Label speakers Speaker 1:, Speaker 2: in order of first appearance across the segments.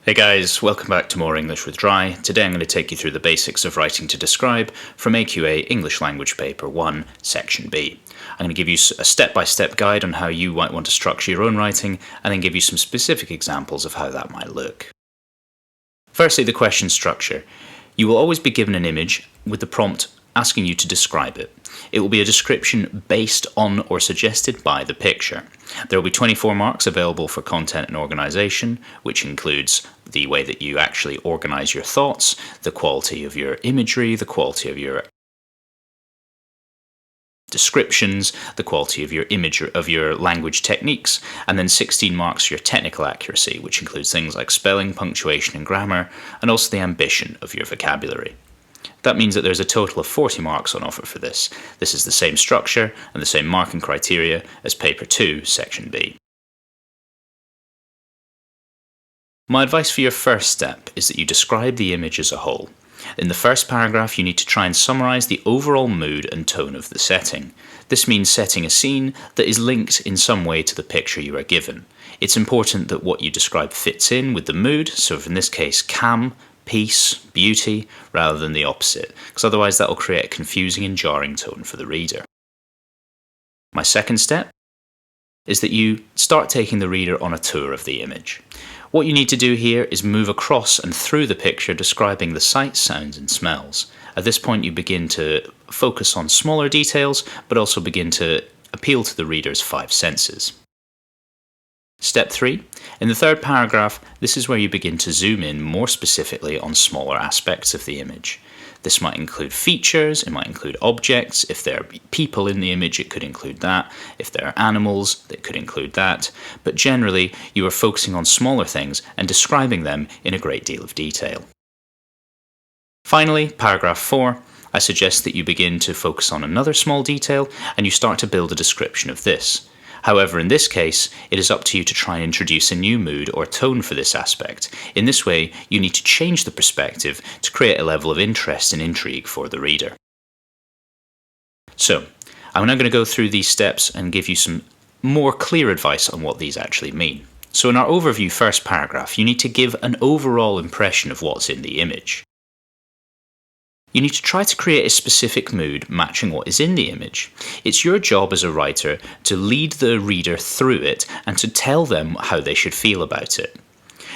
Speaker 1: Hey guys, welcome back to More English with Dry. Today I'm going to take you through the basics of writing to describe from AQA English Language Paper 1, Section B. I'm going to give you a step-by-step guide on how you might want to structure your own writing and then give you some specific examples of how that might look. Firstly, the question structure. You will always be given an image with the prompt asking you to describe it. It will be a description based on or suggested by the picture. There will be 24 marks available for content and organisation, which includes the way that you actually organise your thoughts, the quality of your imagery, the quality of your descriptions, the quality of your language techniques, and then 16 marks for your technical accuracy, which includes things like spelling, punctuation and grammar, and also the ambition of your vocabulary. That means that there's a total of 40 marks on offer for this. This is the same structure and the same marking criteria as Paper 2, Section B. My advice for your first step is that you describe the image as a whole. In the first paragraph, you need to try and summarise the overall mood and tone of the setting. This means setting a scene that is linked in some way to the picture you are given. It's important that what you describe fits in with the mood, so in this case, calm, peace, beauty, rather than the opposite, because otherwise that will create a confusing and jarring tone for the reader. My second step is that you start taking the reader on a tour of the image. What you need to do here is move across and through the picture describing the sights, sounds and smells. At this point you begin to focus on smaller details, but also begin to appeal to the reader's five senses. Step 3. In the third paragraph, this is where you begin to zoom in more specifically on smaller aspects of the image. This might include features, it might include objects. If there are people in the image, it could include that. If there are animals, it could include that. But generally, you are focusing on smaller things and describing them in a great deal of detail. Finally, paragraph 4. I suggest that you begin to focus on another small detail and you start to build a description of this. However, in this case, it is up to you to try and introduce a new mood or tone for this aspect. In this way, you need to change the perspective to create a level of interest and intrigue for the reader. So, I'm now going to go through these steps and give you some more clear advice on what these actually mean. So in our overview first paragraph, you need to give an overall impression of what's in the image. You need to try to create a specific mood matching what is in the image. It's your job as a writer to lead the reader through it and to tell them how they should feel about it.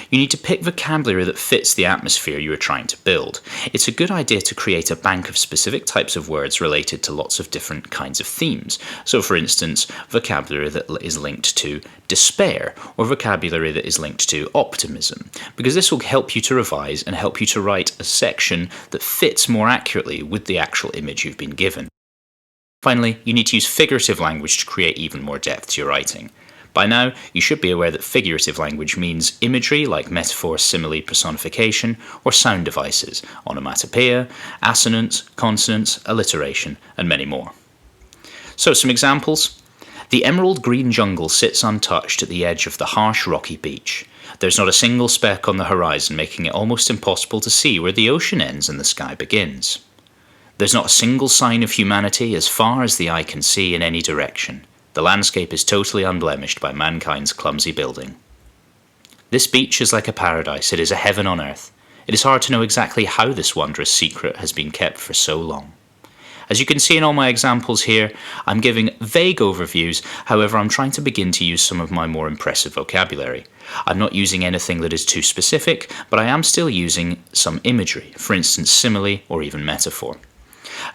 Speaker 1: You need to pick vocabulary that fits the atmosphere you are trying to build. It's a good idea to create a bank of specific types of words related to lots of different kinds of themes. So for instance, vocabulary that is linked to despair or vocabulary that is linked to optimism, because this will help you to revise and help you to write a section that fits more accurately with the actual image you've been given. Finally, you need to use figurative language to create even more depth to your writing. By now, you should be aware that figurative language means imagery like metaphor, simile, personification, or sound devices, onomatopoeia, assonance, consonants, alliteration, and many more. So, some examples. The emerald green jungle sits untouched at the edge of the harsh rocky beach. There's not a single speck on the horizon, making it almost impossible to see where the ocean ends and the sky begins. There's not a single sign of humanity as far as the eye can see in any direction. The landscape is totally unblemished by mankind's clumsy building. This beach is like a paradise. It is a heaven on earth. It is hard to know exactly how this wondrous secret has been kept for so long. As you can see in all my examples here, I'm giving vague overviews, however I'm trying to begin to use some of my more impressive vocabulary. I'm not using anything that is too specific, but I am still using some imagery, for instance simile or even metaphor.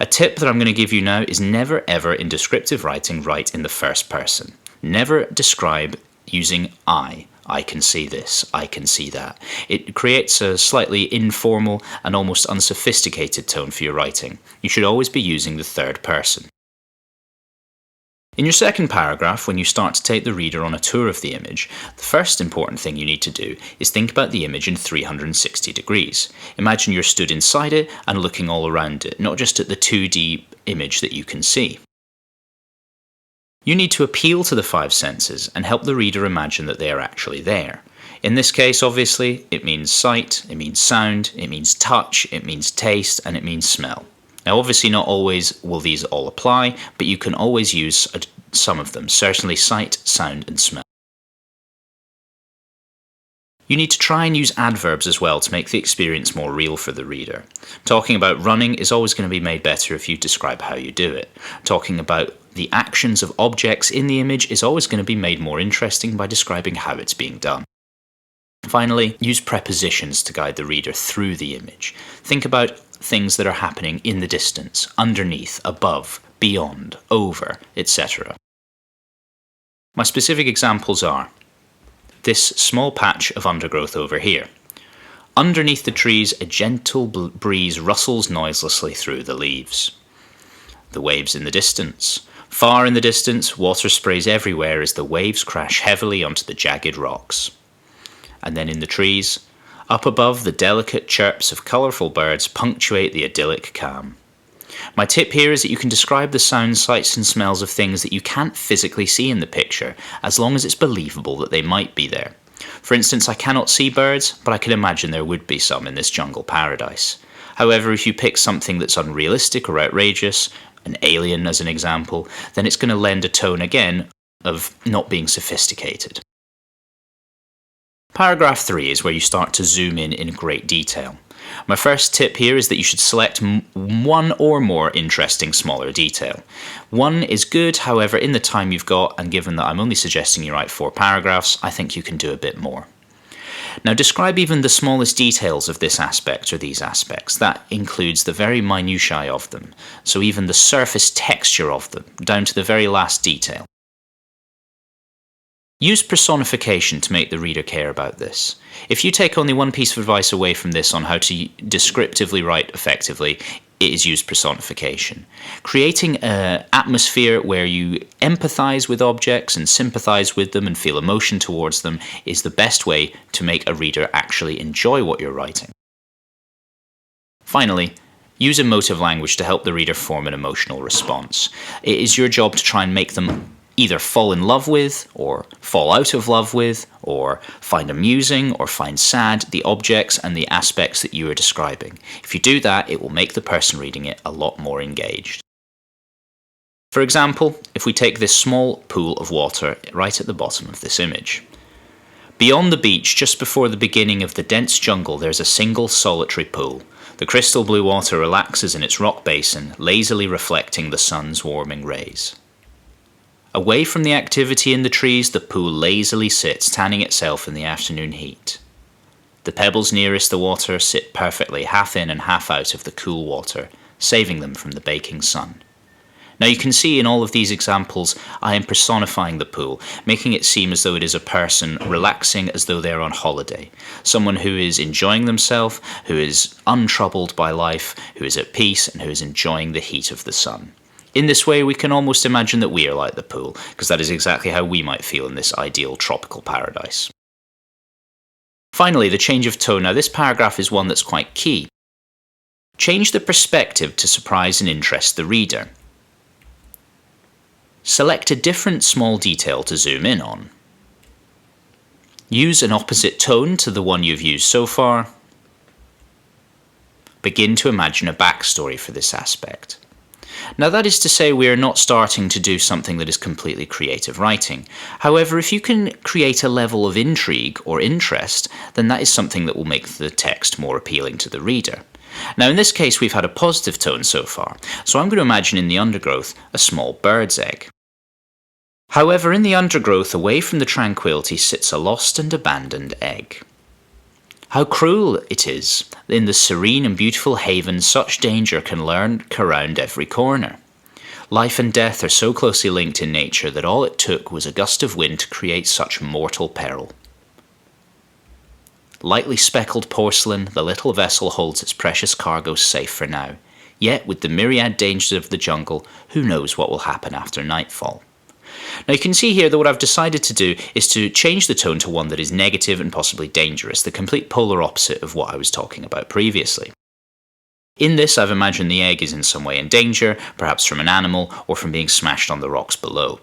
Speaker 1: A tip that I'm going to give you now is never ever in descriptive writing write in the first person. Never describe using I. I can see this, I can see that. It creates a slightly informal and almost unsophisticated tone for your writing. You should always be using the third person. In your second paragraph, when you start to take the reader on a tour of the image, the first important thing you need to do is think about the image in 360 degrees. Imagine you're stood inside it and looking all around it, not just at the 2D image that you can see. You need to appeal to the five senses and help the reader imagine that they are actually there. In this case, obviously, it means sight, it means sound, it means touch, it means taste, and it means smell. Now obviously not always will these all apply, but you can always use some of them, certainly sight, sound and smell. You need to try and use adverbs as well to make the experience more real for the reader. Talking about running is always going to be made better if you describe how you do it. Talking about the actions of objects in the image is always going to be made more interesting by describing how it's being done. Finally, use prepositions to guide the reader through the image. Think about things that are happening in the distance, underneath, above, beyond, over, etc. My specific examples are this small patch of undergrowth over here. Underneath the trees, a gentle breeze rustles noiselessly through the leaves. The waves in the distance. Far in the distance, water sprays everywhere as the waves crash heavily onto the jagged rocks. And then in the trees, up above, the delicate chirps of colourful birds punctuate the idyllic calm. My tip here is that you can describe the sounds, sights and smells of things that you can't physically see in the picture, as long as it's believable that they might be there. For instance, I cannot see birds, but I can imagine there would be some in this jungle paradise. However, if you pick something that's unrealistic or outrageous, an alien as an example, then it's going to lend a tone again of not being sophisticated. Paragraph 3 is where you start to zoom in great detail. My first tip here is that you should select one or more interesting smaller detail. One is good, however, in the time you've got, and given that I'm only suggesting you write 4 paragraphs, I think you can do a bit more. Now describe even the smallest details of this aspect or these aspects. That includes the very minutiae of them, so even the surface texture of them, down to the very last detail. Use personification to make the reader care about this. If you take only one piece of advice away from this on how to descriptively write effectively, it is use personification. Creating an atmosphere where you empathise with objects and sympathise with them and feel emotion towards them is the best way to make a reader actually enjoy what you're writing. Finally, use emotive language to help the reader form an emotional response. It is your job to try and make them either fall in love with, or fall out of love with, or find amusing, or find sad the objects and the aspects that you are describing. If you do that, it will make the person reading it a lot more engaged. For example, if we take this small pool of water right at the bottom of this image. Beyond the beach, just before the beginning of the dense jungle, there's a single solitary pool. The crystal blue water relaxes in its rock basin, lazily reflecting the sun's warming rays. Away from the activity in the trees, the pool lazily sits, tanning itself in the afternoon heat. The pebbles nearest the water sit perfectly, half in and half out of the cool water, saving them from the baking sun. Now you can see in all of these examples, I am personifying the pool, making it seem as though it is a person relaxing as though they're on holiday. Someone who is enjoying themselves, who is untroubled by life, who is at peace, and who is enjoying the heat of the sun. In this way, we can almost imagine that we are like the pool, because that is exactly how we might feel in this ideal tropical paradise. Finally, the change of tone. Now, this paragraph is one that's quite key. Change the perspective to surprise and interest the reader. Select a different small detail to zoom in on. Use an opposite tone to the one you've used so far. Begin to imagine a backstory for this aspect. Now that is to say, we are not starting to do something that is completely creative writing. However, if you can create a level of intrigue or interest, then that is something that will make the text more appealing to the reader. Now in this case, we've had a positive tone so far, so I'm going to imagine in the undergrowth a small bird's egg. However, in the undergrowth, away from the tranquility, sits a lost and abandoned egg. How cruel it is! In the serene and beautiful haven, such danger can lurk around every corner. Life and death are so closely linked in nature that all it took was a gust of wind to create such mortal peril. Lightly speckled porcelain, the little vessel holds its precious cargo safe for now. Yet, with the myriad dangers of the jungle, who knows what will happen after nightfall? Now you can see here that what I've decided to do is to change the tone to one that is negative and possibly dangerous, the complete polar opposite of what I was talking about previously. In this, I've imagined the egg is in some way in danger, perhaps from an animal or from being smashed on the rocks below.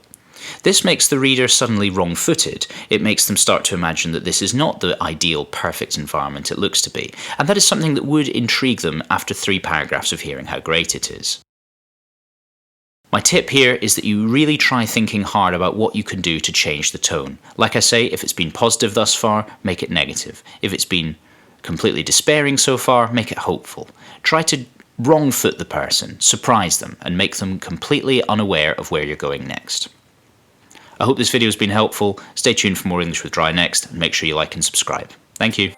Speaker 1: This makes the reader suddenly wrong-footed. It makes them start to imagine that this is not the ideal, perfect environment it looks to be, and that is something that would intrigue them after 3 paragraphs of hearing how great it is. My tip here is that you really try thinking hard about what you can do to change the tone. Like I say, if it's been positive thus far, make it negative. If it's been completely despairing so far, make it hopeful. Try to wrong foot the person, surprise them, and make them completely unaware of where you're going next. I hope this video has been helpful. Stay tuned for more English with Dry next, and make sure you like and subscribe. Thank you.